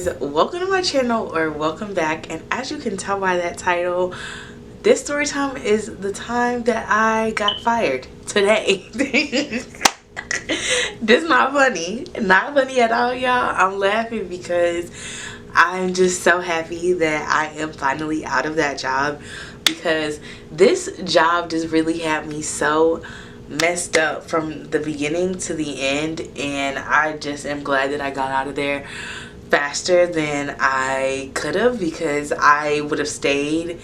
guys, welcome to my channel, or welcome back. And as you can tell by that title, this story time is the time that I got fired today. This not funny at all, y'all. I'm laughing because I'm just so happy that I am finally out of that job, because this job just really had me so messed up from the beginning to the end, and I just am glad that I got out of there faster than I could have, because I would have stayed,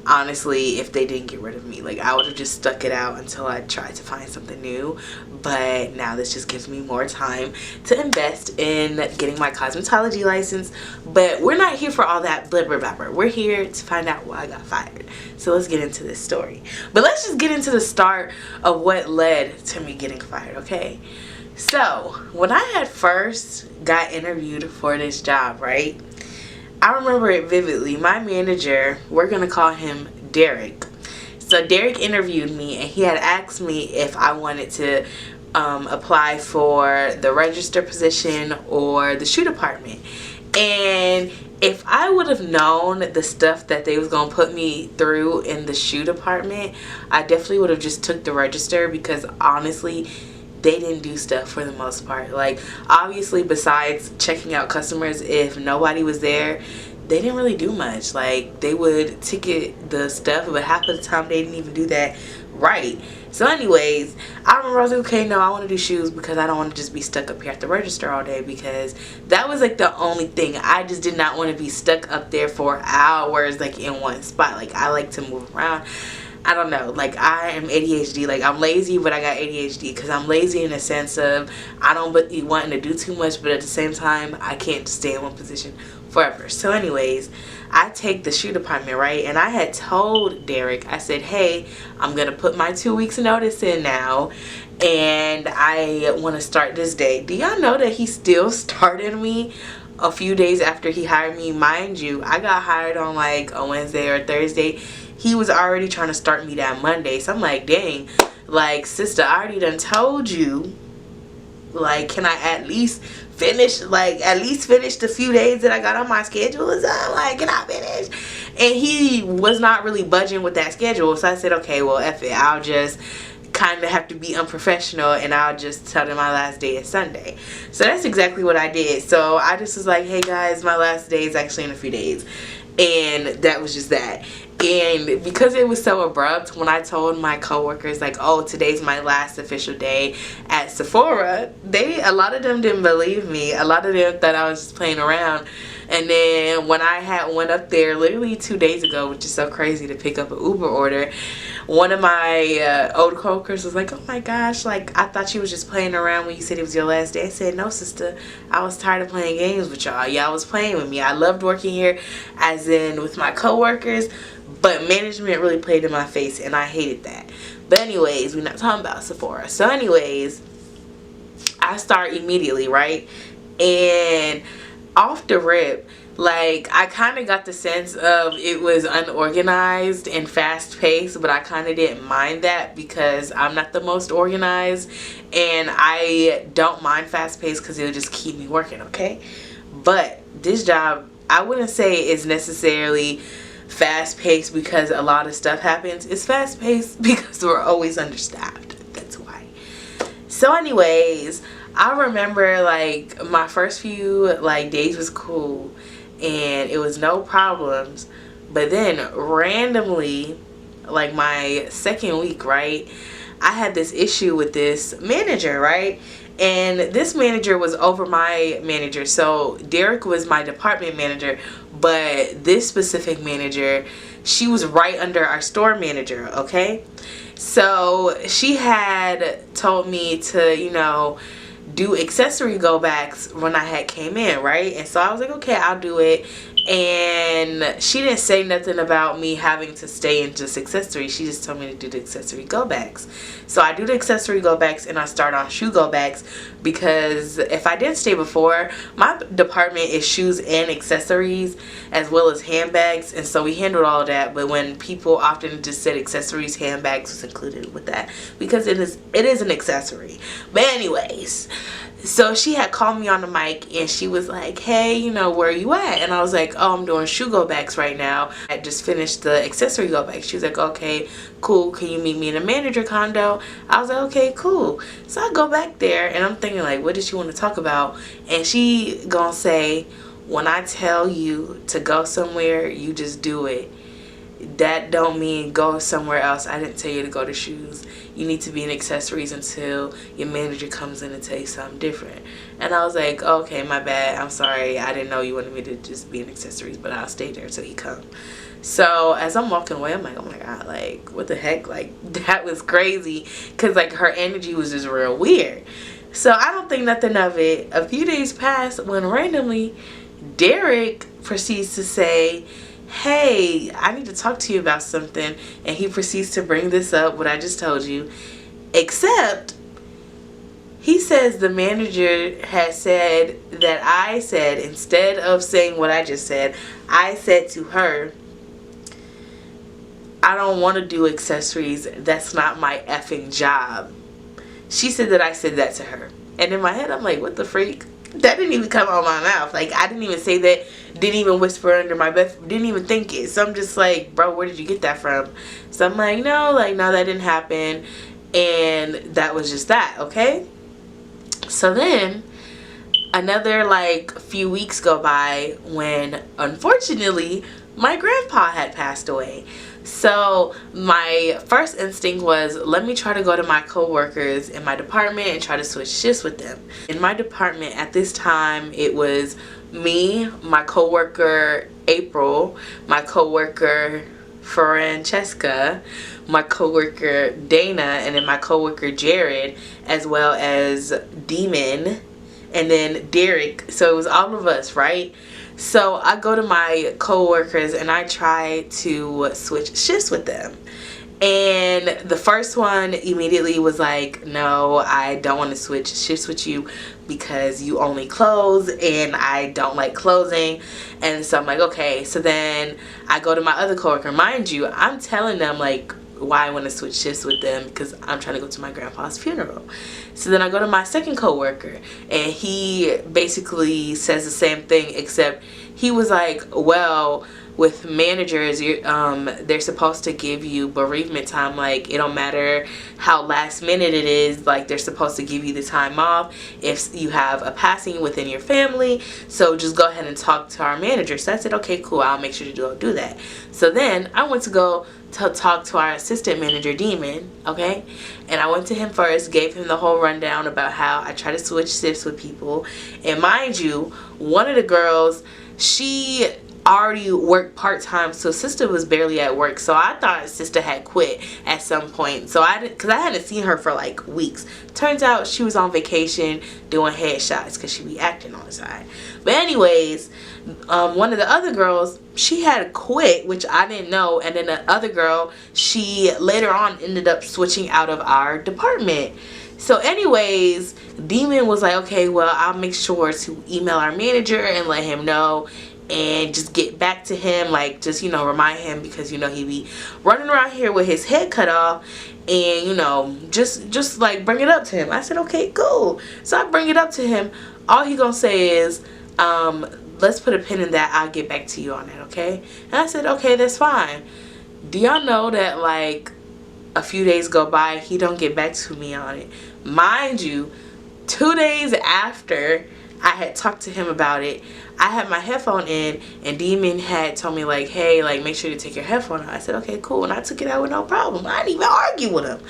honestly, if they didn't get rid of me. Like, I would have just stuck it out until I tried to find something new. But now this just gives me more time to invest in getting my cosmetology license. But we're not here for all that blibber blabber. We're here to find out why I got fired. So let's get into this story. But let's just get into the start of what led to me getting fired, okay? So when I had first got interviewed for this job, right, I remember it vividly. My manager, we're gonna call him Derek. So Derek interviewed me, and he had asked me if I wanted to apply for the register position or the shoe department. And if I would have known the stuff that they was gonna put me through in the shoe department, I definitely would have just took the register, because honestly, they didn't do stuff for the most part. Like, obviously, besides checking out customers, if nobody was there, they didn't really do much. Like, they would ticket the stuff, but half of the time they didn't even do that right. So anyways, I remember I was like, okay, no, I want to do shoes, because I don't want to just be stuck up here at the register all day, because that was like the only thing. I just did not want to be stuck up there for hours, like in one spot. Like, I like to move around. I don't know, like, I am ADHD. Like, I'm lazy, but I got ADHD, because I'm lazy in the sense of I don't be wanting to do too much, but at the same time, I can't stay in one position forever. So anyways, I take the shoe department, right? And I had told Derek, I said, hey, I'm going to put my 2 weeks notice in now, and I want to start this day. Do y'all know that he still started me a few days after he hired me? Mind you, I got hired on like a Wednesday or Thursday. He was already trying to start me that Monday. So I'm like, dang, like, sister, I already done told you, like, can I at least finish the few days that I got on my schedule? Or something? Like, can I finish? And he was not really budging with that schedule. So I said, okay, well, F it. I'll just kind of have to be unprofessional, and I'll just tell them my last day is Sunday. So that's exactly what I did. So I just was like, hey guys, my last day is actually in a few days. And that was just that. And because it was so abrupt, when I told my coworkers, like, oh, today's my last official day at Sephora, a lot of them didn't believe me. A lot of them thought I was just playing around. And then when I went up there literally 2 days ago, which is so crazy, to pick up an Uber order, one of my old coworkers was like, oh my gosh, like, I thought you was just playing around when you said it was your last day. I said, no, sister, I was tired of playing games with y'all. Y'all was playing with me. I loved working here, as in with my coworkers, but management really played in my face, and I hated that. But anyways, we're not talking about Sephora. So anyways, I start immediately, right? And off the rip, like, I kind of got the sense of it was unorganized and fast-paced, but I kind of didn't mind that, because I'm not the most organized, and I don't mind fast-paced because it'll just keep me working, okay? But this job, I wouldn't say is necessarily fast-paced because a lot of stuff happens. It's fast-paced because we're always understaffed. That's why. So anyways, I remember, like, my first few, like, days was cool, and it was no problems. But then randomly, like, my second week, right, I had this issue with this manager, right? And this manager was over my manager. So Derek was my department manager, but this specific manager, she was right under our store manager, okay? So she had told me to, you know, do accessory go backs when I had came in, right? And so I was like, okay, I'll do it. And she didn't say nothing about me having to stay in just accessories. She just told me to do the accessory go backs. So I do the accessory go backs, and I start on shoe go backs, because if I didn't stay before, my department is shoes and accessories as well as handbags, and so we handled all of that. But when people often just said accessories, handbags was included with that, because it is an accessory. But anyways, So she had called me on the mic and she was like, hey, you know, where are you at? And I was like, oh, I'm doing shoe go backs right now. I just finished the accessory go back. She was like, okay, cool. Can you meet me in the manager condo? I was like, okay, cool. So I go back there and I'm thinking like, what does she want to talk about? And she gonna say, when I tell you to go somewhere, you just do it. That don't mean go somewhere else. I didn't tell you to go to shoes. You need to be in accessories until your manager comes in and tell you something different. And I was like, okay, my bad. I'm sorry. I didn't know you wanted me to just be in accessories, but I'll stay there until you come. So as I'm walking away, I'm like, oh my God, like, what the heck? Like, that was crazy. Because, like, her energy was just real weird. So I don't think nothing of it. A few days passed when randomly Derek proceeds to say, hey, I need to talk to you about something. And he proceeds to bring this up, what I just told you. Except, he says the manager has said that I said, instead of saying what I just said, I said to her, I don't want to do accessories. That's not my effing job. She said that I said that to her. And in my head, I'm like, what the freak? That didn't even come out of my mouth. Like, I didn't even say that. Didn't even whisper under my breath. Didn't even think it. So I'm just like, bro, where did you get that from? So I'm like, no, that didn't happen. And that was just that, okay? So then, another, like, few weeks go by when, unfortunately, my grandpa had passed away. So my first instinct was, let me try to go to my co-workers in my department and try to switch shifts with them. In my department at this time, it was me, my co-worker April, my co-worker Francesca, my co-worker Dana, and then my co-worker Jared, as well as Demon, and then Derek. So it was all of us, right? So I go to my co-workers and I try to switch shifts with them. And the first one immediately was like, no, I don't want to switch shifts with you because you only close and I don't like closing. And so I'm like, okay. So then I go to my other coworker. Mind you, I'm telling them like why I want to switch shifts with them because I'm trying to go to my grandpa's funeral. So then I go to my second coworker and he basically says the same thing, except he was like, well, with managers, they're supposed to give you bereavement time. Like, it don't matter how last minute it is, like they're supposed to give you the time off if you have a passing within your family. So just go ahead and talk to our manager. So I said, okay, cool, I'll make sure to do that. So then I went to go to talk to our assistant manager, Demon, okay? And I went to him first, gave him the whole rundown about how I try to switch shifts with people. And mind you, one of the girls, she already worked part-time, so sister was barely at work. So I thought sister had quit at some point. So I didn't, because I hadn't seen her for like weeks. Turns out she was on vacation doing headshots because she be acting on the side. But anyways, one of the other girls, she had quit, which I didn't know. And then the other girl, she later on ended up switching out of our department. So anyways, Demon was like, okay, well, I'll make sure to email our manager and let him know and just get back to him, like, just, you know, remind him, because, you know, he be running around here with his head cut off, and, you know, just like bring it up to him. I said, okay, cool. So I bring it up to him. All he gonna say is, let's put a pin in that, I'll get back to you on it, okay? And I said, okay, that's fine. Do y'all know that, like, a few days go by, he don't get back to me on it? Mind you, 2 days after I had talked to him about it, I had my headphone in, and Demon had told me, like, hey, like, make sure to take your headphone out. I said, okay, cool. And I took it out with no problem. I didn't even argue with him.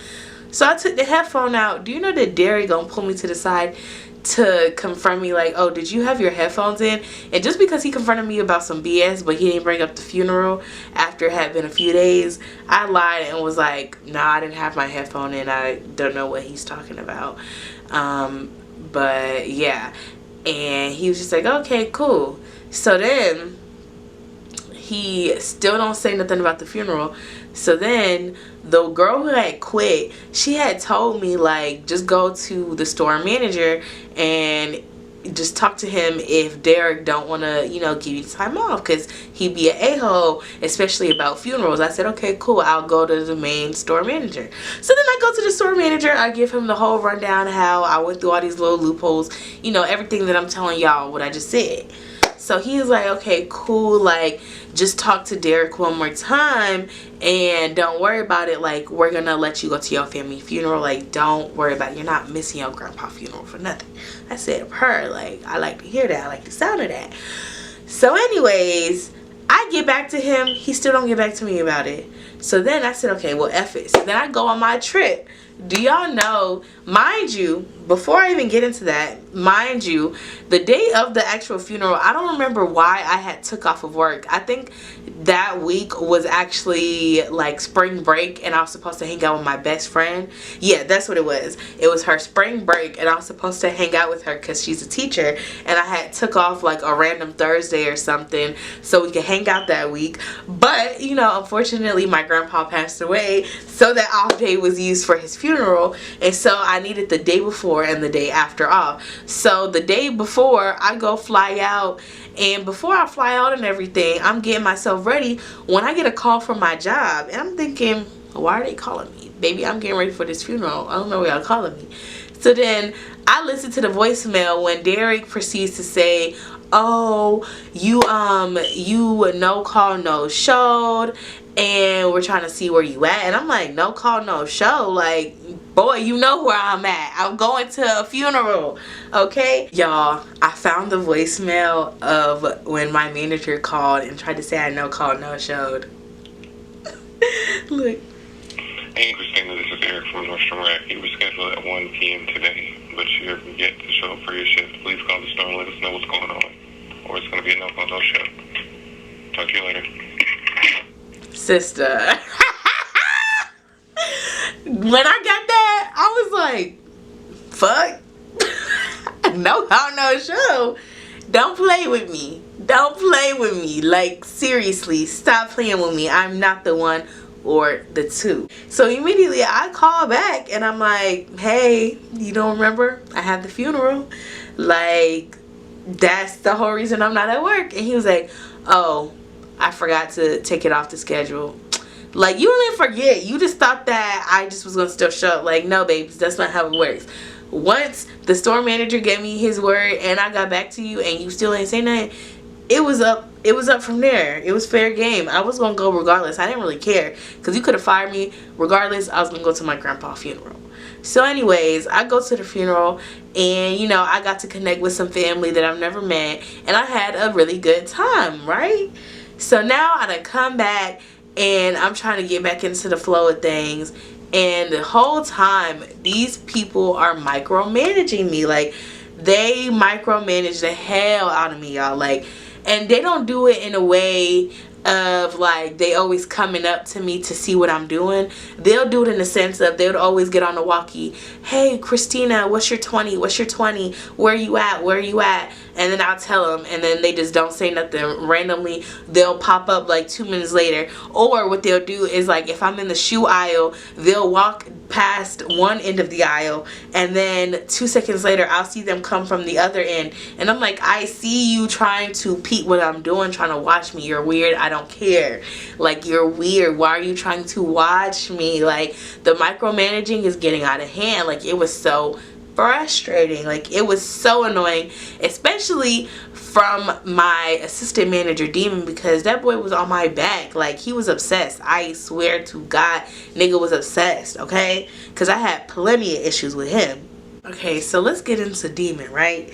So I took the headphone out. Do you know that Derry gonna pull me to the side to confront me, like, oh, did you have your headphones in? And just because he confronted me about some BS, but he didn't bring up the funeral after it had been a few days, I lied and was like, nah, I didn't have my headphone in. I don't know what he's talking about. But yeah. And he was just like, okay, cool. So then he still don't say nothing about the funeral. So then the girl who had quit, she had told me, like, just go to the store manager and just talk to him if Derek don't want to, you know, give you time off, because he'd be an a-hole, especially about funerals. I said, okay, cool, I'll go to the main store manager. So then I go to the store manager, I give him the whole rundown how I went through all these little loopholes, you know, everything that I'm telling y'all what I just said. So he's like, okay, cool, like, just talk to Derek one more time and don't worry about it. Like, we're gonna let you go to your family funeral. Like, don't worry about it. You're not missing your grandpa funeral for nothing. I said, her, like, I like to hear that. I like the sound of that. So anyways, I get back to him. He still don't get back to me about it. So then I said, okay, well, F it. So then I go on my trip. Do y'all know, mind you, before I even get into that, mind you, the day of the actual funeral, I don't remember why I had took off of work. I think that week was actually like spring break and I was supposed to hang out with my best friend. Yeah, that's what it was. It was her spring break and I was supposed to hang out with her because she's a teacher, and I had took off like a random Thursday or something so we could hang out that week. But, you know, unfortunately my grandpa passed away, so that off day was used for his funeral, and so I needed the day before and the day after off. So the day before I go fly out, and before I fly out and everything, I'm getting myself ready when I get a call from my job, and I'm thinking, why are they calling me? Baby, I'm getting ready for this funeral. I don't know why y'all calling me. So then I listen to the voicemail when Derek proceeds to say, oh, you no call no showed and we're trying to see where you at. And I'm like, no call no show? Like, boy, you know where I'm at. I'm going to a funeral, okay? Y'all, I found the voicemail of when my manager called and tried to say I no call no showed. Look. Hey Christina, this is Eric from Nordstrom Rack. You were scheduled at 1 p.m. today, but you haven't yet to show up for your shift. Please call the store and let us know what's going on, or it's going to be a no-call-no show. Talk to you later. Sister. When I got that, I was like, fuck. No call, no show. Don't play with me. Don't play with me. Like, seriously, stop playing with me. I'm not the one or the two. So immediately I call back and I'm like, hey, you don't remember? I had the funeral. Like, that's the whole reason I'm not at work. And he was like, oh, I forgot to take it off the schedule. Like, you didn't forget. You just thought that I just was going to still show up. Like, no, babes, that's not how it works. Once the store manager gave me his word and I got back to you and you still ain't say nothing, it was up from there. It was fair game. I was gonna go regardless. I didn't really care because you could have fired me regardless. I was gonna go to my grandpa's funeral. So anyways, I go to the funeral and, you know, I got to connect with some family that I've never met and I had a really good time, right? So now I done come back and I'm trying to get back into the flow of things, and the whole time these people are micromanaging me. Like, they micromanage the hell out of me, y'all. Like, and they don't do it in a way of like they always coming up to me to see what I'm doing. They'll do it in the sense of they would always get on the walkie, hey Christina, what's your 20, what's your 20, where you at, where you at? And then I'll tell them, and then they just don't say nothing. Randomly they'll pop up like 2 minutes later. Or what they'll do is, like, if I'm in the shoe aisle, they'll walk past one end of the aisle and then 2 seconds later I'll see them come from the other end, and I'm like, I see you trying to peek what I'm doing, trying to watch me. You're weird. I don't care. Like, you're weird. Why are you trying to watch me? Like, the micromanaging is getting out of hand. Like, it was so frustrating. Like, it was so annoying, especially from my assistant manager Demon, because that boy was on my back. Like, he was obsessed. I swear to God, nigga was obsessed, okay? Because I had plenty of issues with him. Okay, so let's get into Demon, right?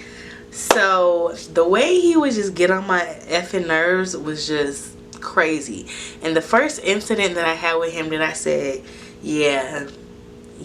So the way he would just get on my effing nerves was just crazy. And the first incident that I had with him that I said, yeah,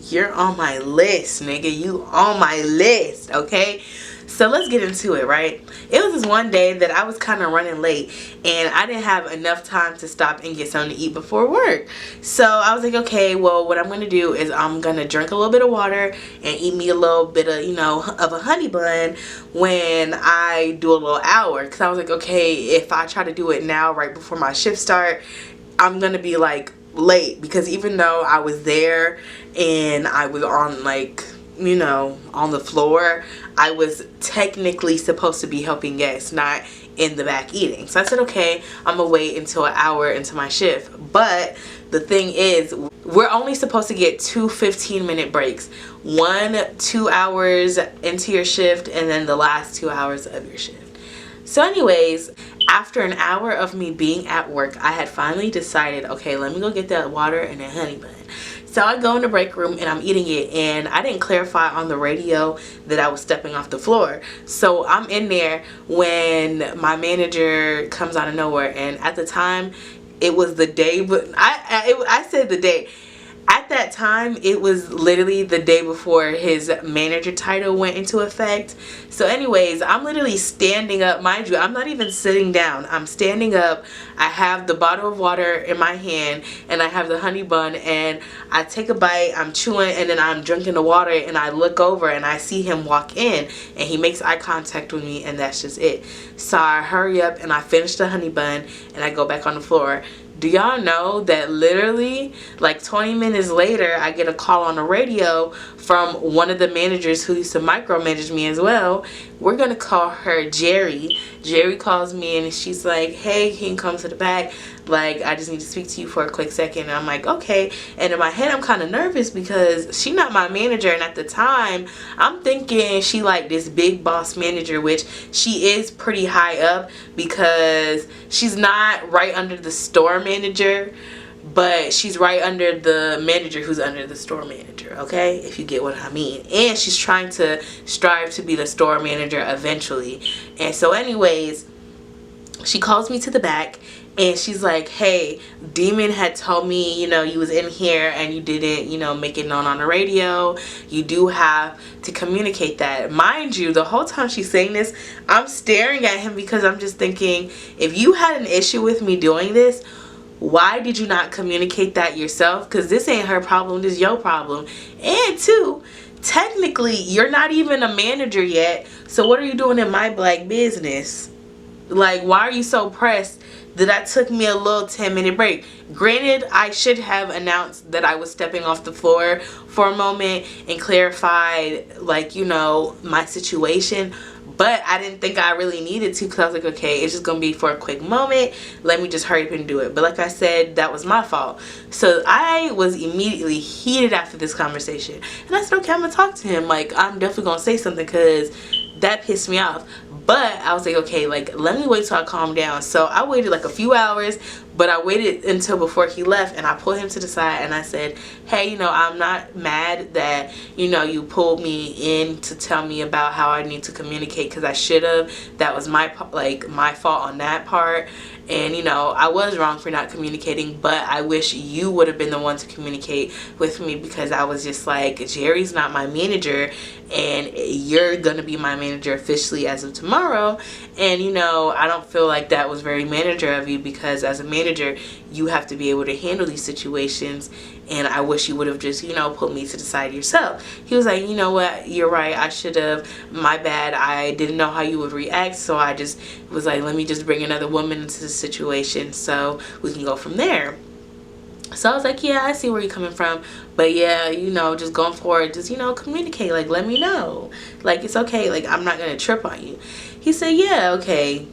you're on my list, nigga. You on my list, okay? So let's get into it, right? It was this one day that I was kind of running late and I didn't have enough time to stop and get something to eat before work. So I was like, okay, well, what I'm going to do is I'm going to drink a little bit of water and eat me a little bit of, you know, of a honey bun when I do a little hour. Because I was like, okay, if I try to do it now right before my shift start, I'm going to be like late, because even though I was there and I was on like on the floor, I was technically supposed to be helping guests, not in the back eating. So I said, okay, I'm gonna wait until an hour into my shift. But the thing is, we're only supposed to get 2 15-minute breaks. 2 hours into your shift, and then the last 2 hours of your shift. So anyways, after an hour of me being at work, I had finally decided, okay, let me go get that water and a honey bun. So I go in the break room and I'm eating it, and I didn't clarify on the radio that I was stepping off the floor. So I'm in there when my manager comes out of nowhere, and at the time it was the day, but I said the day. At that time, it was literally the day before his manager title went into effect. So anyways, I'm literally standing up. Mind you, I'm not even sitting down. I'm standing up. I have the bottle of water in my hand, and I have the honey bun, and I take a bite, I'm chewing, and then I'm drinking the water, and I look over and I see him walk in, and he makes eye contact with me, and that's just it. So I hurry up and I finish the honey bun, and I go back on the floor. Do y'all know that literally like 20 minutes later, I get a call on the radio from one of the managers who used to micromanage me as well. We're going to call her Jerry. Jerry calls me and she's like, hey, can you come to the back? Like, I just need to speak to you for a quick second. And I'm like, okay. And in my head, I'm kind of nervous because she's not my manager. And at the time, I'm thinking she like this big boss manager, which she is pretty high up because she's not right under the store manager, but she's right under the manager who's under the store manager, okay? If you get what I mean. And she's trying to strive to be the store manager eventually. And so anyways, she calls me to the back and she's like, hey, Demon had told me, you was in here and you didn't, make it known on the radio. You do have to communicate that. Mind you, the whole time she's saying this, I'm staring at him because I'm just thinking, if you had an issue with me doing this, why did you not communicate that yourself? Because this ain't her problem, this is your problem. And two, technically, you're not even a manager yet. So what are you doing in my black business? Like, why are you so pressed that I took me a little 10-minute break? Granted, I should have announced that I was stepping off the floor for a moment and clarified, like, my situation. But I didn't think I really needed to because I was like, okay, it's just going to be for a quick moment. Let me just hurry up and do it. But like I said, that was my fault. So I was immediately heated after this conversation. And I said, okay, I'm going to talk to him. Like, I'm definitely going to say something because that pissed me off. But I was like, okay, like, let me wait till I calm down. So I waited like a few hours, but I waited until before he left, and I pulled him to the side and I said, hey, I'm not mad that, you pulled me in to tell me about how I need to communicate because I should have. That was my fault on that part. And, I was wrong for not communicating, but I wish you would have been the one to communicate with me because I was just like, Jerry's not my manager and you're going to be my manager officially as of tomorrow. And, I don't feel like that was very manager of you because as a manager, you have to be able to handle these situations. And I wish you would have just, put me to the side yourself. He was like, you know what, you're right, I should have, my bad, I didn't know how you would react, so I just was like, let me just bring another woman into the situation so we can go from there. So I was like, yeah, I see where you're coming from, but yeah, just going forward, just, communicate, like, let me know, like, it's okay, like, I'm not gonna trip on you. He said, yeah, okay.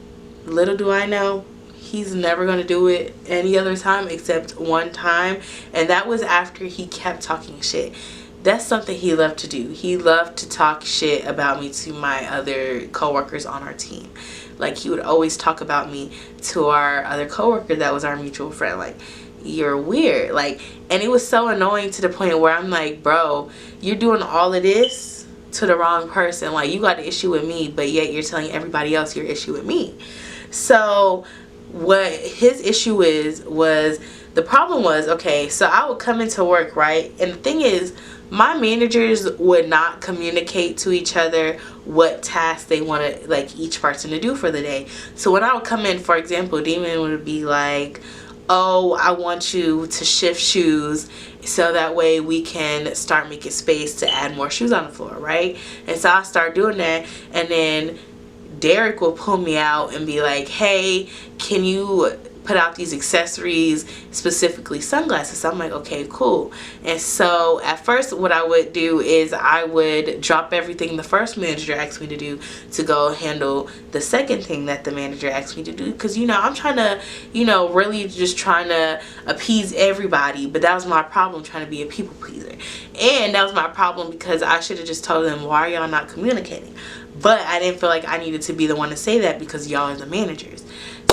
Little do I know, he's never going to do it any other time except one time, and that was after he kept talking shit. That's something he loved to do. He loved to talk shit about me to my other coworkers on our team. Like, he would always talk about me to our other coworker that was our mutual friend. Like, you're weird. Like, and it was so annoying to the point where I'm like, bro, you're doing all of this to the wrong person. Like, you got an issue with me, but yet you're telling everybody else your issue with me. So what his issue was the problem was, okay, so I would come into work, right? And the thing is, my managers would not communicate to each other what tasks they wanted, like, each person to do for the day. So when I would come in, for example, Demon would be like, oh, I want you to shift shoes so that way we can start making space to add more shoes on the floor, right? And so I'll start doing that, and then Derek will pull me out and be like, hey, can you put out these accessories, specifically sunglasses. So I'm like, okay, cool. And so at first what I would do is I would drop everything the first manager asked me to do to go handle the second thing that the manager asked me to do, because I'm trying to really just trying to appease everybody. But that was my problem, trying to be a people pleaser. And that was my problem because I should have just told them, why are y'all not communicating? But I didn't feel like I needed to be the one to say that because y'all are the managers.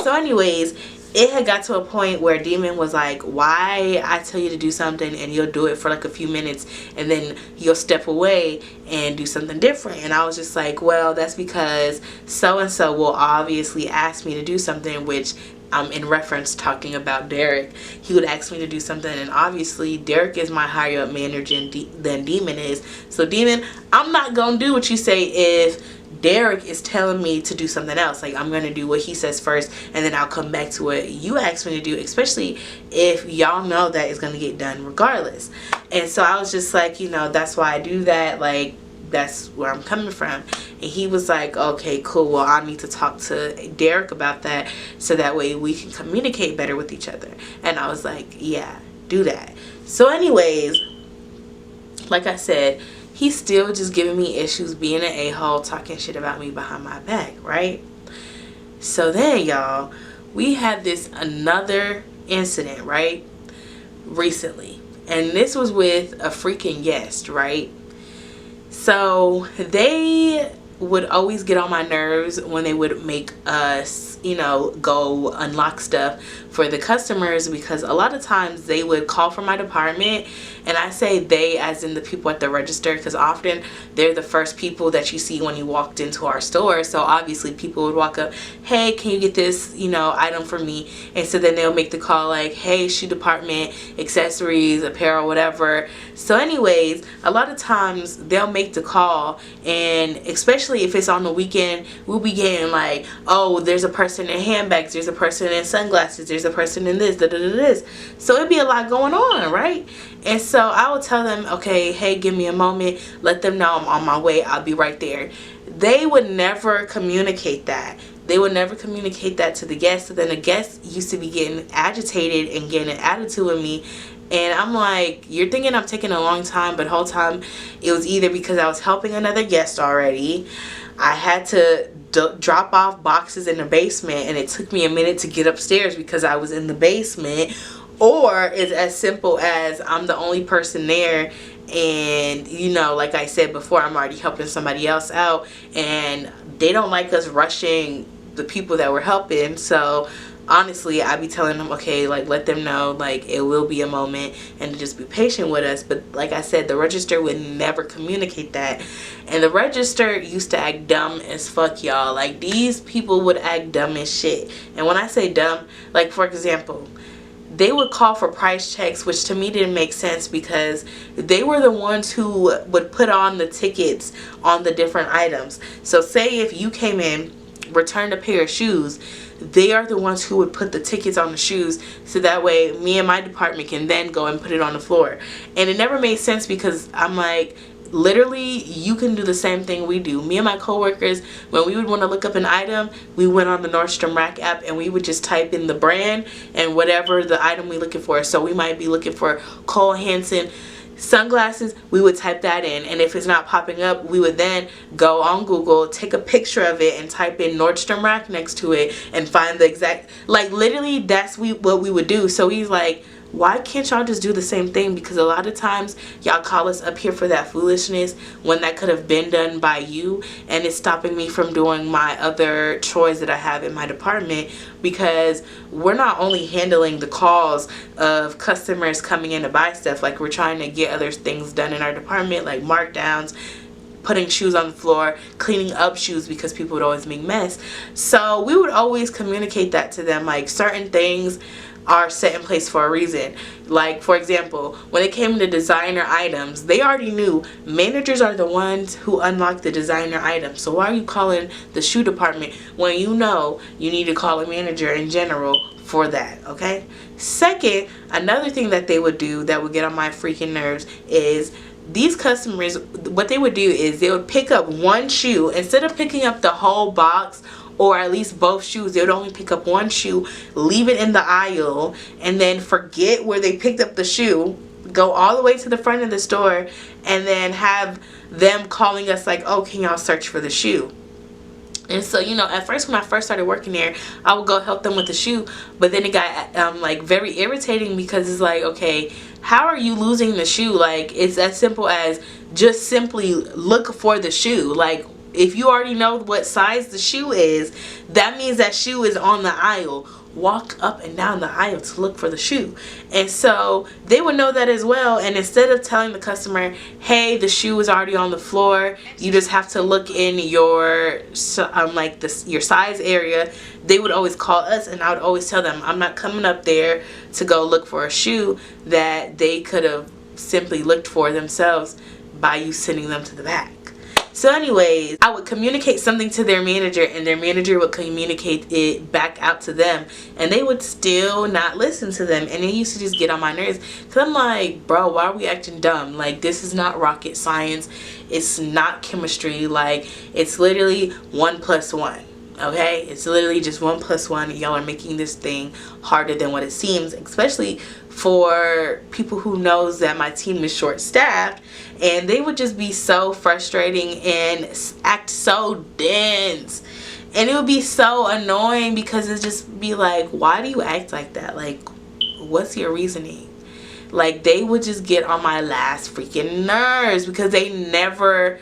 So anyways, it had got to a point where Demon was like, why I tell you to do something and you'll do it for like a few minutes and then you'll step away and do something different. And I was just like, well, that's because so and so will obviously ask me to do something, which in reference talking about Derek. He would ask me to do something, and obviously Derek is my higher up manager than Demon is. So Demon, I'm not gonna do what you say if Derek is telling me to do something else. Like, I'm gonna do what he says first, and then I'll come back to what you asked me to do, especially if y'all know that it's gonna get done regardless. And so I was just like, that's why I do that. Like, that's where I'm coming from. And he was like, okay, cool, well, I need to talk to Derek about that so that way we can communicate better with each other. And I was like, yeah, do that. So anyways, like I said, he's still just giving me issues, being an a-hole, talking shit about me behind my back, right? So then, y'all, we had another incident, right, recently. And this was with a freaking guest, right? So they would always get on my nerves when they would make us, go unlock stuff for the customers, because a lot of times they would call for my department, and I say they as in the people at the register, because often they're the first people that you see when you walked into our store. So obviously people would walk up, hey, can you get this item for me? And so then they'll make the call like, hey, shoe department, accessories, apparel, whatever. So anyways, a lot of times they'll make the call, and especially if it's on the weekend, we'll be getting like, oh, there's a person in handbags, there's a person in sunglasses, there's a person in this. So it'd be a lot going on, right? And so I would tell them, okay, hey, give me a moment, let them know I'm on my way, I'll be right there. They would never communicate that. They would never communicate that to the guests. So then the guests used to be getting agitated and getting an attitude with me. And I'm like, you're thinking I'm taking a long time, but the whole time it was either because I was helping another guest already, I had to drop off boxes in the basement and it took me a minute to get upstairs because I was in the basement, or it's as simple as I'm the only person there, and like I said before, I'm already helping somebody else out and they don't like us rushing the people that we're helping. So honestly, I be telling them, okay, like, let them know, like, it will be a moment and to just be patient with us. But like I said, the register would never communicate that. And the register used to act dumb as fuck, y'all. Like, these people would act dumb as shit. And when I say dumb, like, for example, they would call for price checks, which to me didn't make sense because they were the ones who would put on the tickets on the different items. So say if you came in, returned a pair of shoes, they are the ones who would put the tickets on the shoes, so that way me and my department can then go and put it on the floor. And it never made sense because I'm like, literally, you can do the same thing we do. Me and my coworkers, when we would want to look up an item, we went on the Nordstrom Rack app and we would just type in the brand and whatever the item we're looking for. So we might be looking for Cole Hansen sunglasses, we would type that in, and if it's not popping up, we would then go on Google, take a picture of it and type in Nordstrom Rack next to it and find the exact, like, literally that's what we would do. So he's like, why can't y'all just do the same thing? Because a lot of times y'all call us up here for that foolishness when that could have been done by you, and it's stopping me from doing my other chores that I have in my department, because we're not only handling the calls of customers coming in to buy stuff, like we're trying to get other things done in our department, like markdowns, putting shoes on the floor, cleaning up shoes because people would always make mess. So we would always communicate that to them, like certain things are set in place for a reason. Like, for example, when it came to designer items, they already knew managers are the ones who unlock the designer items. So why are you calling the shoe department when you know you need to call a manager in general for that? Okay. Second, another thing that they would do that would get on my freaking nerves is these customers, what they would do is they would pick up one shoe instead of picking up the whole box or at least both shoes. They would only pick up one shoe, leave it in the aisle, and then forget where they picked up the shoe, go all the way to the front of the store, and then have them calling us like, oh, can y'all search for the shoe? And so, you know, at first when I first started working there, I would go help them with the shoe, but then it got like very irritating, because it's like, okay, how are you losing the shoe? Like, it's as simple as just simply look for the shoe. Like, if you already know what size the shoe is, that means that shoe is on the aisle. Walk up and down the aisle to look for the shoe. And so they would know that as well, and instead of telling the customer, hey, the shoe is already on the floor, you just have to look in your your size area, they would always call us, and I would always tell them I'm not coming up there to go look for a shoe that they could have simply looked for themselves by you sending them to the back. So anyways, I would communicate something to their manager, and their manager would communicate it back out to them, and they would still not listen to them. And it used to just get on my nerves, because I'm like, bro, why are we acting dumb? Like, this is not rocket science. It's not chemistry. Like, it's literally 1 + 1. Okay, it's literally just 1 + 1. Y'all are making this thing harder than what it seems, especially for people who knows that my team is short staffed. And they would just be so frustrating and act so dense, and it would be so annoying, because it just be like, why do you act like that? Like, what's your reasoning? Like, they would just get on my last freaking nerves, because they never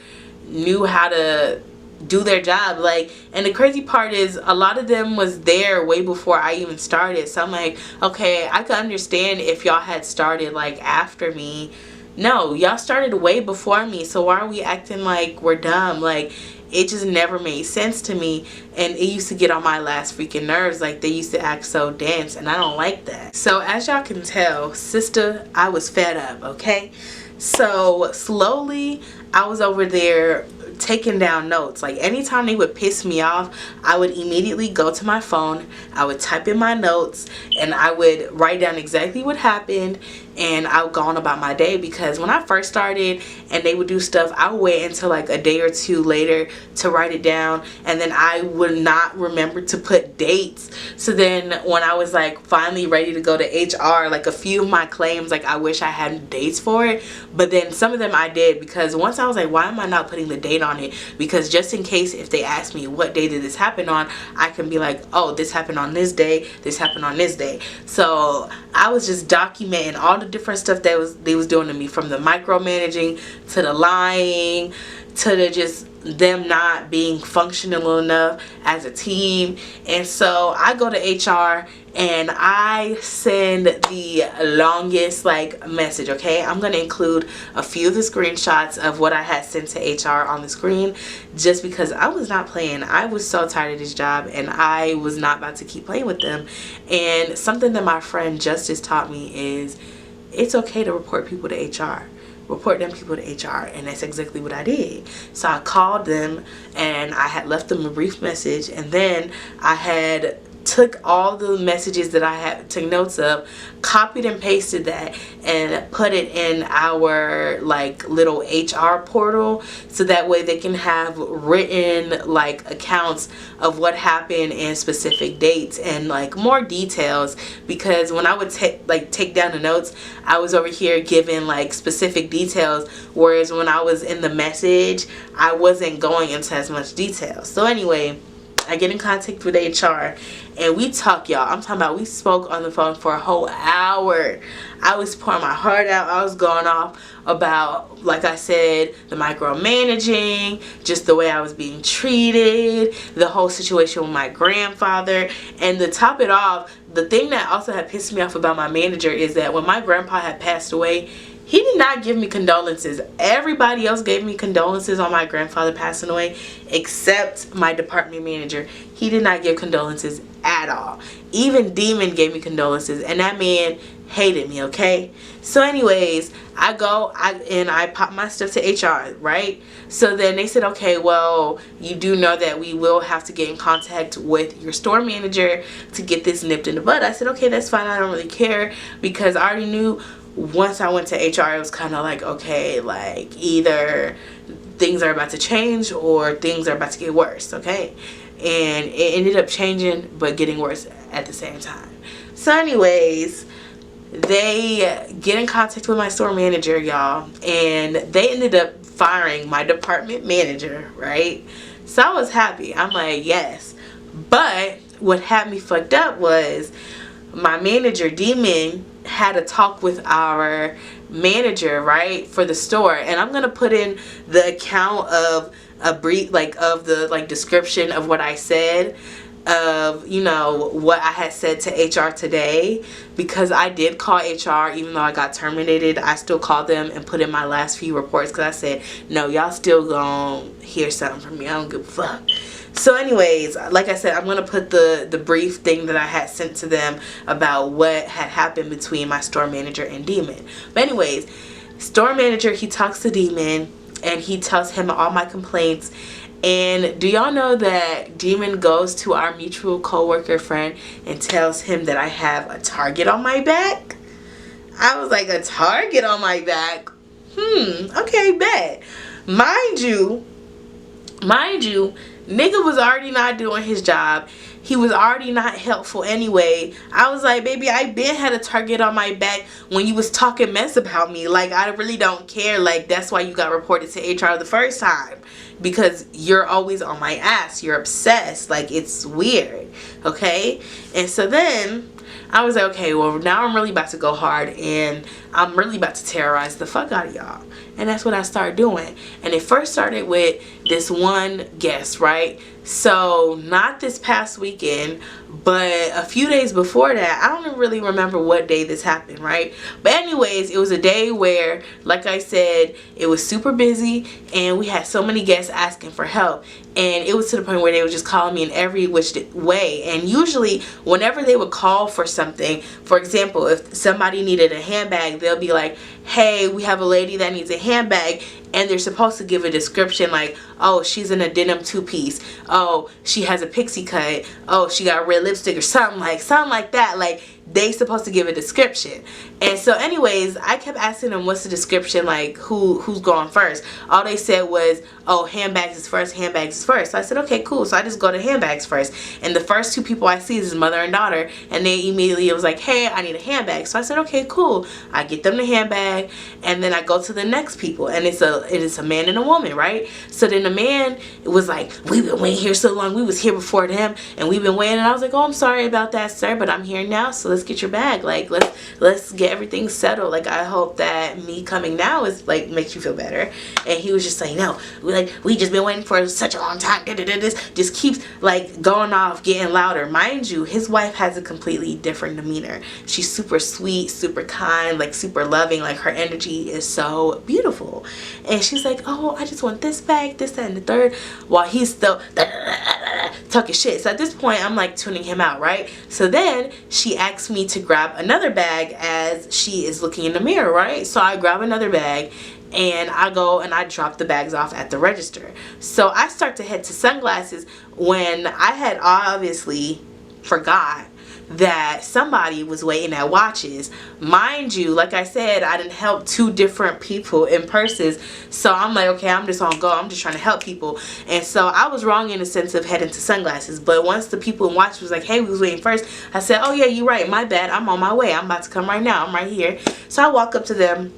knew how to do their job. Like, and the crazy part is, a lot of them was there way before I even started. So I'm like, okay, I could understand if y'all had started like after me. No, y'all started way before me, so why are we acting like we're dumb? Like, it just never made sense to me, and it used to get on my last freaking nerves. Like, they used to act so dense, and I don't like that. So as y'all can tell, sister, I was fed up, okay? So slowly I was over there taking down notes. Like, anytime they would piss me off, I would immediately go to my phone, I would type in my notes, and I would write down exactly what happened, and I would go on about my day. Because when I first started and they would do stuff, I would wait until like a day or two later to write it down, and then I would not remember to put dates. So then when I was like finally ready to go to HR, like a few of my claims, like I wish I had dates for it, but then some of them I did, because once I was like, why am I not putting the date on it? Because just in case if they ask me what day did this happen on, I can be like, oh, this happened on this day, this happened on this day. So I was just documenting all the different stuff that they was doing to me, from the micromanaging to the lying to the just them not being functional enough as a team. And so I go to HR and I send the longest like message. Okay, I'm gonna include a few of the screenshots of what I had sent to HR on the screen, just because I was not playing. I was so tired of this job, and I was not about to keep playing with them. And something that my friend Justice taught me is, it's okay to report people to HR. Report them people to HR. And that's exactly what I did. So I called them, and I had left them a brief message, and then I had took all the messages that I had took notes of, copied and pasted that, and put it in our like little HR portal, so that way they can have written like accounts of what happened and specific dates and like more details. Because when I would take down the notes, I was over here giving like specific details, whereas when I was in the message, I wasn't going into as much detail. So anyway, I get in contact with HR, and we talk, y'all. I'm talking about, we spoke on the phone for a whole hour. I was pouring my heart out. I was going off about, like I said, the micromanaging, just the way I was being treated, the whole situation with my grandfather. And to top it off, the thing that also had pissed me off about my manager is that when my grandpa had passed away, he did not give me condolences. Everybody else gave me condolences on my grandfather passing away, except my department manager. He did not give condolences at all. Even Demon gave me condolences, and that man hated me, okay? So anyways, I go and I pop my stuff to HR, right? So then they said, okay, well, you do know that we will have to get in contact with your store manager to get this nipped in the bud. I said, okay, that's fine. I don't really care, because I already knew once I went to HR, it was kind of like, okay, like either things are about to change or things are about to get worse, okay? and it ended up changing but getting worse at the same time. So anyways, they get in contact with my store manager, y'all, and they ended up firing my department manager, right? So I was happy. I'm like, yes. But what had me fucked up was my manager, D-Man, had a talk with our manager, right, for the store. And I'm gonna put in the account of a brief, like, of the, like, description of what I said, of, you know, what I had said to HR today, because I did call HR. Even though I got terminated, I still called them and put in my last few reports, because I said, no, y'all still gonna hear something from me. I don't give a fuck. So anyways, like I said, I'm going to put the brief thing that I had sent to them about what had happened between my store manager and Demon. But anyways, store manager, he talks to Demon and he tells him all my complaints. And do y'all know that Demon goes to our mutual co-worker friend and tells him that I have a target on my back? I was like, a target on my back? Okay, bet. Mind you, nigga was already not doing his job. He was already not helpful anyway. I was like, baby, I been had a target on my back when you was talking mess about me. Like, I really don't care. Like, that's why you got reported to HR the first time. Because you're always on my ass. You're obsessed. Like, it's weird. Okay? And so then I was like, okay, well, now I'm really about to go hard. And I'm really about to terrorize the fuck out of y'all. And that's what I started doing. And it first started with this one guest, right? So not this past weekend, but a few days before that. I don't really remember what day this happened, right? But anyways, it was a day where, like I said, it was super busy and we had so many guests asking for help. And it was to the point where they would just call me in every which way. And usually whenever they would call for something, for example, if somebody needed a handbag, they'll be like, hey, we have a lady that needs a handbag. And they're supposed to give a description like, oh, she's in a denim two-piece. Oh, she has a pixie cut. Oh, she got red lipstick or something like that. Like, they supposed to give a description. And so anyways, I kept asking them, what's the description, like who's going first? All they said was, oh, handbags is first, handbags is first. So I said, okay, cool. So I just go to handbags first. And the first two people I see is his mother and daughter, and they immediately was like, hey, I need a handbag. So I said, okay, cool. I get them the handbag, and then I go to the next people, and it is a man and a woman, right? So then the man was like, we've been waiting here so long. We was here before them, and we've been waiting. And I was like, oh, I'm sorry about that, sir, but I'm here now, so let's get your bag. Like, let's get everything settled. Like, I hope that me coming now is like makes you feel better. And he was just like, no, we just been waiting for such a long time. This just keeps like going off, getting louder. Mind you, his wife has a completely different demeanor. She's super sweet, super kind, like super loving. Like, her energy is so beautiful. And she's like, oh, I just want this bag, this, that, and the third, while he's still talking shit. So at this point, I'm like tuning him out, right? So then she asked me to grab another bag as she is looking in the mirror, right? So I grab another bag and I go and I drop the bags off at the register. So I start to head to sunglasses when I had obviously forgot that somebody was waiting at watches. Mind you, like I said, I didn't help two different people in purses. So I'm like, okay, I'm just on go. I'm just trying to help people. And so I was wrong in the sense of heading to sunglasses. But once the people in watches was like, hey, we was waiting first, I said, oh yeah, you're right. My bad. I'm on my way. I'm about to come right now. I'm right here. So I walk up to them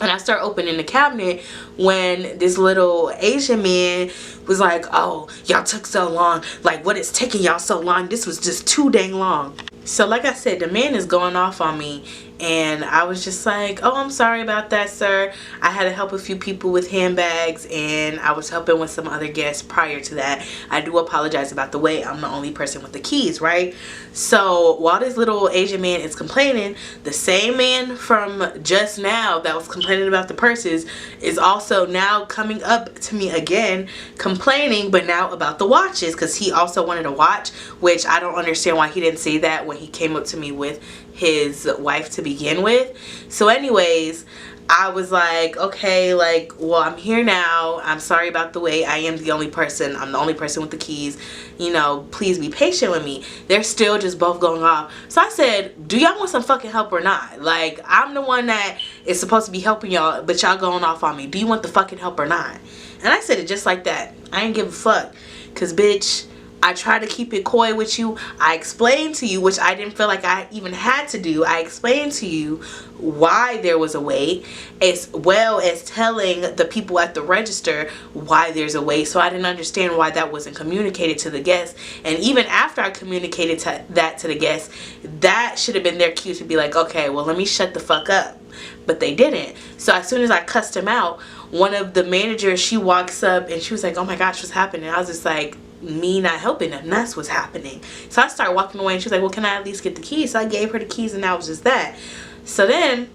and I start opening the cabinet when this little Asian man was like, oh, y'all took so long. Like, what is taking y'all so long? This was just too dang long. So like I said, the man is going off on me. And I was just like, oh, I'm sorry about that, sir. I had to help a few people with handbags, and I was helping with some other guests prior to that. I do apologize about the wait. I'm the only person with the keys, right? So while this little Asian man is complaining, the same man from just now that was complaining about the purses is also now coming up to me again, complaining, but now about the watches, because he also wanted a watch, which I don't understand why he didn't say that when he came up to me with his wife to begin with. So anyways, I was like, okay, like, well, I'm here now. I'm sorry about the wait. I am the only person. I'm the only person with the keys. You know, please be patient with me. They're still just both going off. So I said, do y'all want some fucking help or not? Like, I'm the one that is supposed to be helping y'all, but y'all going off on me. Do you want the fucking help or not? And I said it just like that. I ain't give a fuck. Because, bitch, I try to keep it coy with you. I explained to you, which I didn't feel like I even had to do. I explained to you why there was a wait, as well as telling the people at the register why there's a wait. So I didn't understand why that wasn't communicated to the guests. And even after I communicated that to the guests, that should have been their cue to be like, okay, well, let me shut the fuck up. But they didn't. So as soon as I cussed him out, one of the managers, she walks up and she was like, oh my gosh, what's happening? I was just like, me not helping them, that's what's happening. So I started walking away and she was like, well, can I at least get the keys? So I gave her the keys and that was just that. So then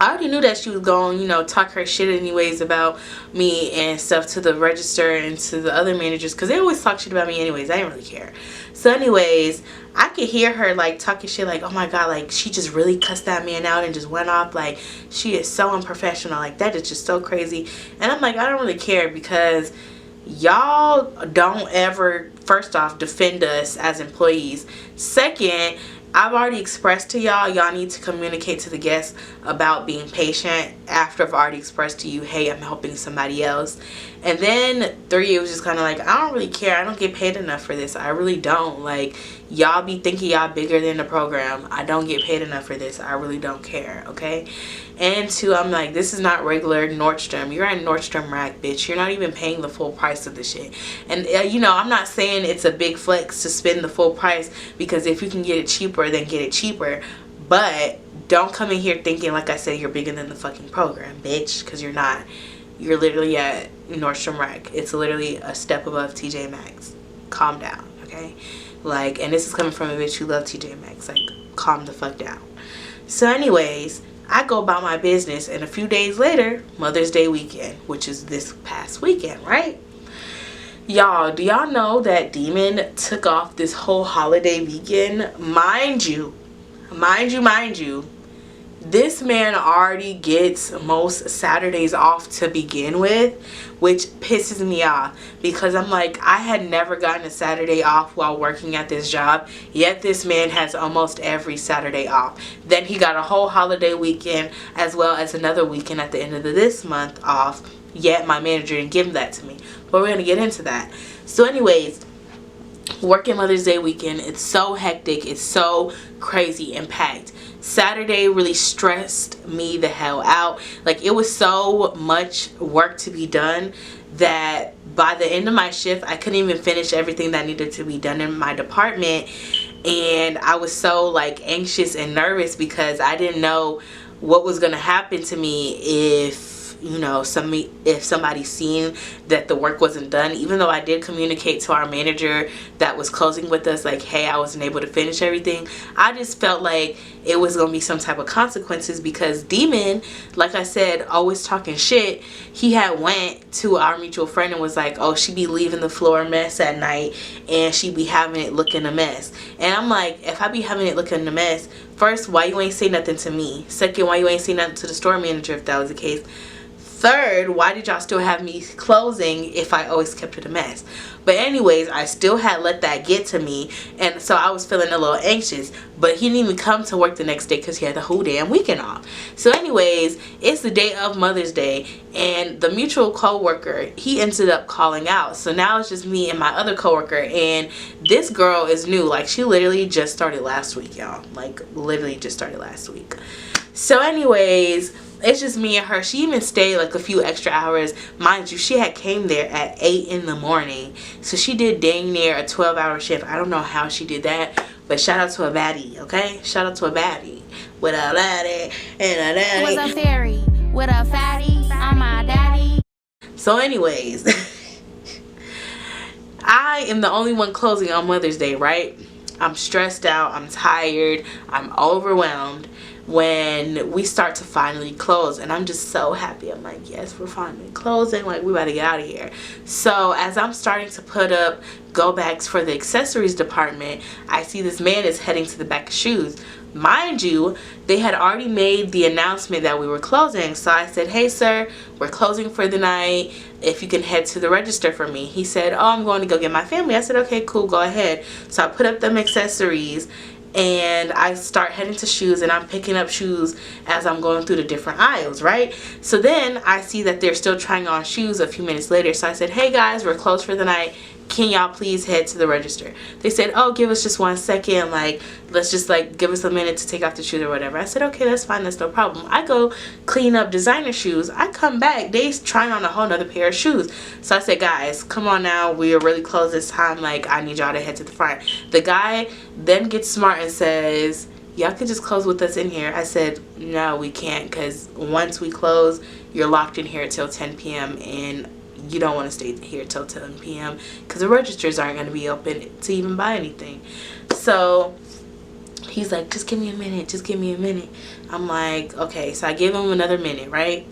I already knew that she was going, you know, talk her shit anyways about me and stuff to the register and to the other managers, because they always talk shit about me anyways. I didn't really care. So anyways, I could hear her like talking shit like, oh my god, like she just really cussed that man out and just went off, like she is so unprofessional, like that is just so crazy. And I'm like, I don't really care, because y'all don't ever, first off, defend us as employees. Second, I've already expressed to y'all need to communicate to the guests about being patient after I've already expressed to you, hey, I'm helping somebody else. And then 3, it was just kind of like, I don't really care. I don't get paid enough for this. I really don't. Like, y'all be thinking y'all bigger than the program. I don't get paid enough for this. I really don't care, okay? And 2, I'm like, this is not regular Nordstrom. You're at Nordstrom Rack, bitch. You're not even paying the full price of the shit. And, you know, I'm not saying it's a big flex to spend the full price, because if you can get it cheaper, then get it cheaper. But don't come in here thinking, like I said, you're bigger than the fucking program, bitch, because you're not. You're literally at Nordstrom Rack. It's literally a step above TJ Maxx. Calm down, okay? Like, and this is coming from a bitch who loves TJ Maxx. Like, calm the fuck down. So anyways, I go about my business, and a few days later, Mother's Day weekend, which is this past weekend, right? Y'all, do y'all know that Demon took off this whole holiday weekend? Mind you, this man already gets most Saturdays off to begin with, which pisses me off, because I'm like, I had never gotten a Saturday off while working at this job, yet this man has almost every Saturday off. Then he got a whole holiday weekend as well as another weekend at the end of this month off, yet my manager didn't give that to me. But we're going to get into that. So anyways, working Mother's Day weekend, it's so hectic, it's so crazy and packed. Saturday really stressed me the hell out. Like, it was so much work to be done that by the end of my shift, I couldn't even finish everything that needed to be done in my department. And I was so like anxious and nervous, because I didn't know what was going to happen to me if, you know, if somebody seen that the work wasn't done. Even though I did communicate to our manager that was closing with us, like, hey, I wasn't able to finish everything, I just felt like it was gonna be some type of consequences, because Demon, like I said, always talking shit. He had went to our mutual friend and was like, oh, she be leaving the floor a mess at night, and she be having it looking a mess. And I'm like, if I be having it looking a mess, first, why you ain't say nothing to me? Second, why you ain't say nothing to the store manager if that was the case? Third, why did y'all still have me closing if I always kept it a mess? But anyways, I still had let that get to me, and so I was feeling a little anxious. But he didn't even come to work the next day because he had the whole damn weekend off. So anyways, it's the day of Mother's Day, and the mutual co-worker, he ended up calling out. So now it's just me and my other co-worker, and this girl is new. Like, she literally just started last week, y'all. Like, literally just started last week. So anyways, it's just me and her. She even stayed like a few extra hours. Mind you, she had came there at 8 in the morning. So she did dang near a 12-hour shift. I don't know how she did that, but shout out to a baddie, okay? Shout out to a baddie. With a laddie and a daddy. Was a fairy with a fatty on my daddy. So anyways, I am the only one closing on Mother's Day, right? I'm stressed out. I'm tired. I'm overwhelmed when we start to finally close, and I'm just so happy. I'm like, yes, we're finally closing, like, we about to get out of here. So as I'm starting to put up go bags for the accessories department, I see this man is heading to the back of shoes. Mind you, they had already made the announcement that we were closing. So I said, hey sir, we're closing for the night, if you can head to the register for me. He said, oh, I'm going to go get my family. I said, okay, cool, go ahead. So I put up them accessories, and I start heading to shoes, and I'm picking up shoes as I'm going through the different aisles, right? So then I see that they're still trying on shoes a few minutes later. So I said, hey guys, we're closed for the night, can y'all please head to the register? They said, oh, give us just 1 second, like, let's just like give us a minute to take off the shoes or whatever. I said, okay, that's fine, that's no problem. I go clean up designer shoes. I come back, they trying on a whole nother pair of shoes. So I said, guys, come on now, we are really close this time, like, I need y'all to head to the front. The guy then gets smart and says, y'all can just close with us in here. I said, no, we can't, because once we close, you're locked in here till 10 p.m. and you don't want to stay here till 10 p.m. because the registers aren't going to be open to even buy anything. So he's like, just give me a minute, just give me a minute. I'm like, okay. So I give him another minute, right?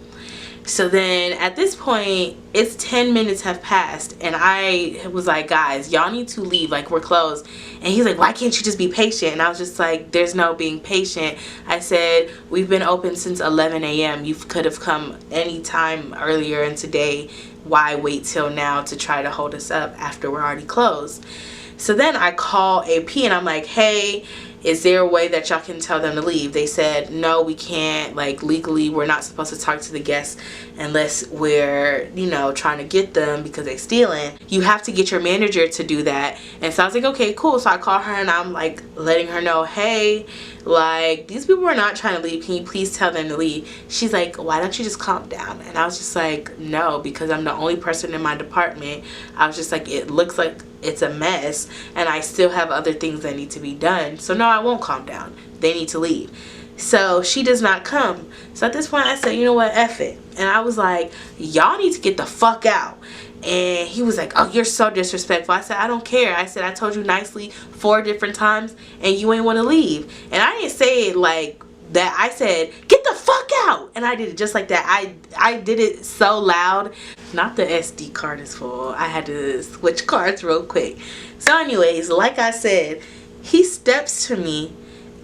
So then at this point, it's 10 minutes have passed, and I was like, guys, y'all need to leave, like, we're closed. And he's like, why can't you just be patient? And I was just like, there's no being patient. I said, we've been open since 11 a.m. You could have come any time earlier in today. Why wait till now to try to hold us up after we're already closed? So then I call AP and I'm like, hey, is there a way that y'all can tell them to leave? They said, no, we can't. Like, legally, we're not supposed to talk to the guests unless we're, you know, trying to get them because they're stealing. You have to get your manager to do that. And so I was like, okay, cool. So I call her and I'm like letting her know, hey, like, these people are not trying to leave. Can you please tell them to leave? She's like, why don't you just calm down? And I was just like, no, because I'm the only person in my department. I was just like, it looks like it's a mess and I still have other things that need to be done. So no, I won't calm down. They need to leave. So she does not come. So at this point I said, you know what, F it. And I was like, y'all need to get the fuck out. And he was like, oh, you're so disrespectful. I said, I don't care. I said, I told you nicely 4 different times and you ain't want to leave. And I didn't say it like that. I said, get the fuck out. And I did it just like that. I did it so loud. Not the SD card is full. I had to switch cards real quick. So anyways, like I said, he steps to me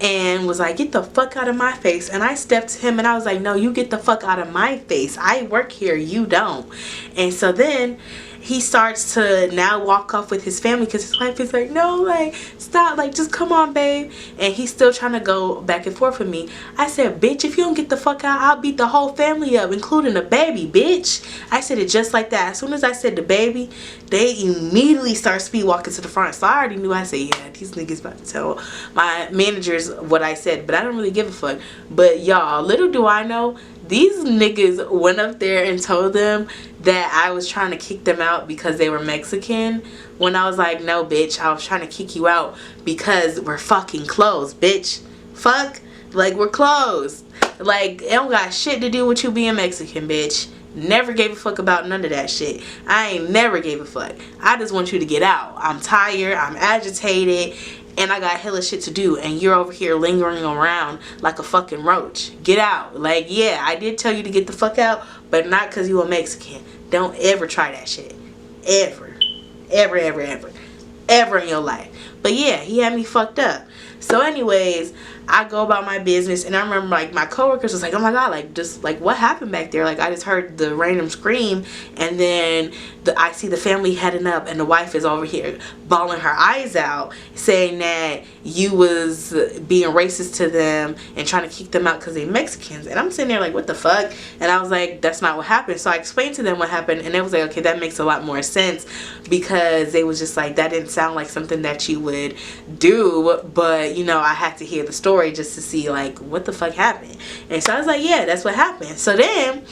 and was like, get the fuck out of my face. And I stepped to him and I was like, no, you get the fuck out of my face. I work here, you don't. And so then he starts to now walk off with his family because his wife is like, no, like, stop, like, just come on, babe. And he's still trying to go back and forth with me. I said, bitch, if you don't get the fuck out, I'll beat the whole family up, including the baby, bitch. I said it just like that. As soon as I said the baby, they immediately start speed walking to the front. So I already knew. I said, yeah, these niggas about to tell my managers what I said, but I don't really give a fuck. But y'all, little do I know, these niggas went up there and told them that I was trying to kick them out because they were Mexican, when I was like, no, bitch, I was trying to kick you out because we're fucking closed, bitch. Fuck, like, we're closed. Like, it don't got shit to do with you being Mexican, bitch. Never gave a fuck about none of that shit. I ain't never gave a fuck. I just want you to get out. I'm tired, I'm agitated, and I got hella shit to do, and you're over here lingering around like a fucking roach. Get out. Like, yeah, I did tell you to get the fuck out, but not because you a Mexican. Don't ever try that shit. Ever. Ever, ever, ever. Ever in your life. But yeah, he had me fucked up. So anyways, I go about my business, and I remember, like, my coworkers was like, oh my god, like, just, like, what happened back there? Like, I just heard the random scream, and then I see the family heading up, and the wife is over here bawling her eyes out, saying that you was being racist to them and trying to kick them out because they Mexicans. And I'm sitting there like, what the fuck? And I was like, that's not what happened. So I explained to them what happened, and they was like, okay, that makes a lot more sense, because they was just like, that didn't sound like something that you would do, but, you know, I had to hear the story just to see, like, what the fuck happened. And so I was like, yeah, that's what happened. So then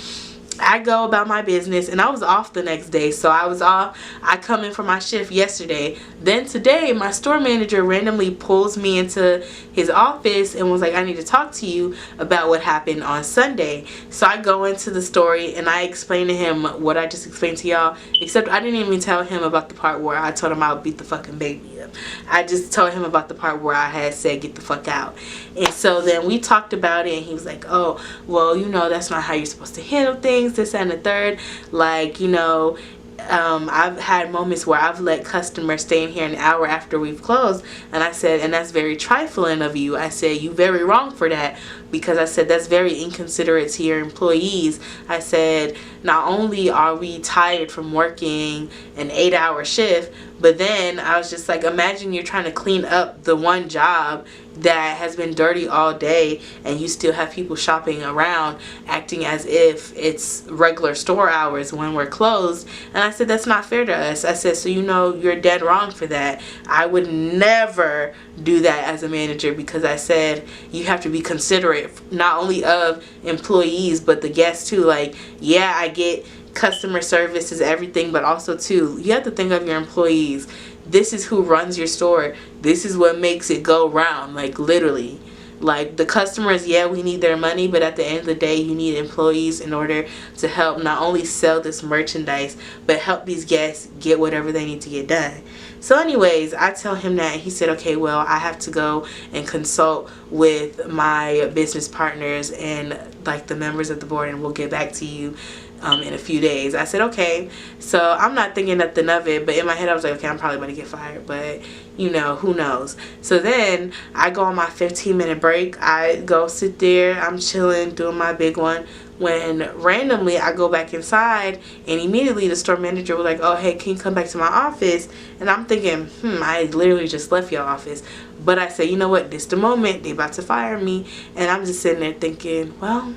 I go about my business, and I was off the next day. So I was off. I come in for my shift yesterday. Then today, my store manager randomly pulls me into his office and was like, I need to talk to you about what happened on Sunday. So I go into the story and I explain to him what I just explained to y'all, except I didn't even tell him about the part where I told him I would beat the fucking baby up. I just told him about the part where I had said get the fuck out. And so then we talked about it, and he was like, oh, well, you know, that's not how you're supposed to handle things, this and the third. Like, you know, I've had moments where I've let customers stay in here an hour after we've closed, and I said, and that's very trifling of you. I said, you very wrong for that, because I said that's very inconsiderate to your employees. I said, not only are we tired from working an 8-hour shift, But then I was just like, imagine you're trying to clean up the one job that has been dirty all day, and you still have people shopping around acting as if it's regular store hours when we're closed. And I said, that's not fair to us. I said, so you know, you're dead wrong for that. I would never do that as a manager, because I said you have to be considerate not only of employees but the guests too. Like, yeah, I get customer service is everything, but also too, you have to think of your employees. This is who runs your store. This is what makes it go round, like literally. Like, the customers, yeah, we need their money, but at the end of the day, you need employees in order to help not only sell this merchandise, but help these guests get whatever they need to get done. So anyways, I tell him that, and he said, okay, well, I have to go and consult with my business partners and like the members of the board, and we'll get back to you in a few days. I said, okay. So I'm not thinking nothing of it, but in my head I was like, okay, I'm probably going to get fired, but you know, who knows. So then I go on my 15-minute break. I go sit there, I'm chilling, doing my big one, when randomly I go back inside, and immediately the store manager was like, oh, hey, can you come back to my office? And I'm thinking, I literally just left your office. But I said, you know what, this the moment, they about to fire me. And I'm just sitting there thinking, well,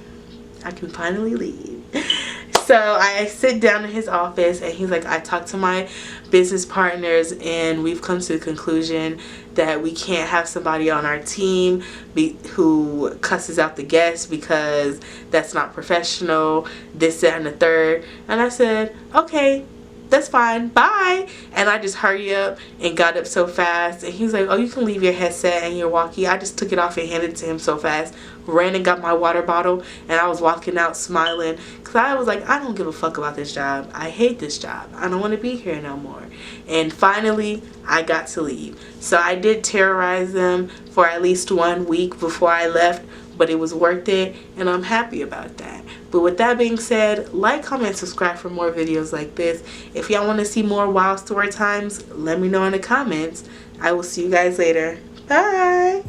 I can finally leave. So I sit down in his office, and he's like, I talked to my business partners, and we've come to the conclusion that we can't have somebody on our team who cusses out the guests, because that's not professional, this, that, and the third. And I said, okay, that's fine, bye. And I just hurry up and got up so fast, and he was like, oh, you can leave your headset and your walkie. I just took it off and handed it to him so fast, ran and got my water bottle, and I was walking out smiling, because I was like, I don't give a fuck about this job. I hate this job. I don't want to be here no more. And finally I got to leave. So I did terrorize them for at least 1 week before I left, but it was worth it, and I'm happy about that. But with that being said, like, comment, subscribe for more videos like this. If y'all want to see more wild story times, let me know in the comments. I will see you guys later. Bye.